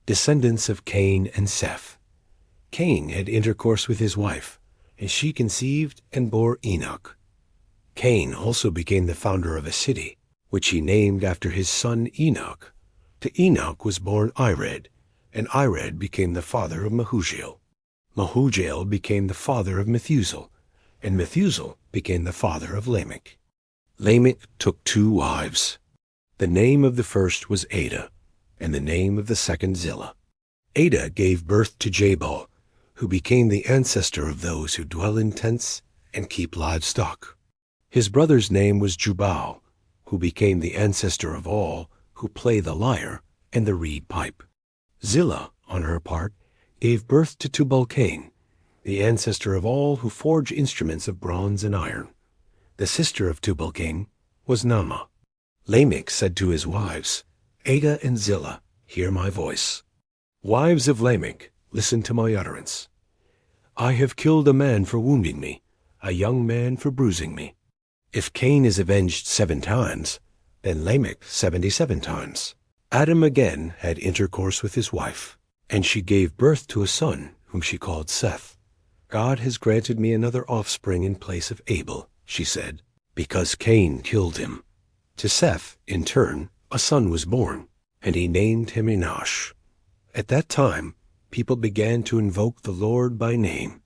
Descendants of Cain and Seth. Cain had intercourse with his wife, and she conceived and bore Enoch. Cain also became the founder of a city, which he named after his son Enoch. To Enoch was born Ired, and Ired became the father of Mehujael. Mehujael became the father of Methuselah, and Methuselah became the father of Lamech. Lamech took 2 wives. The name of the first was Ada, and the name of the second Zillah. Ada gave birth to Jabal, who became the ancestor of those who dwell in tents and keep livestock. His brother's name was Jubal, who became the ancestor of all who play the lyre and the reed pipe. Zillah, on her part, gave birth to Tubal-Cain, the ancestor of all who forge instruments of bronze and iron. The sister of Tubal-Cain was Naamah. Lamech said to his wives, Ada and Zillah, hear my voice. Wives of Lamech, listen to my utterance. I have killed a man for wounding me, a young man for bruising me. If Cain is avenged 7 times, then Lamech 77 times. Adam again had intercourse with his wife, and she gave birth to a son, whom she called Seth. God has granted me another offspring in place of Abel, she said, because Cain killed him. To Seth, in turn, a son was born, and he named him Enosh. At that time, people began to invoke the Lord by name.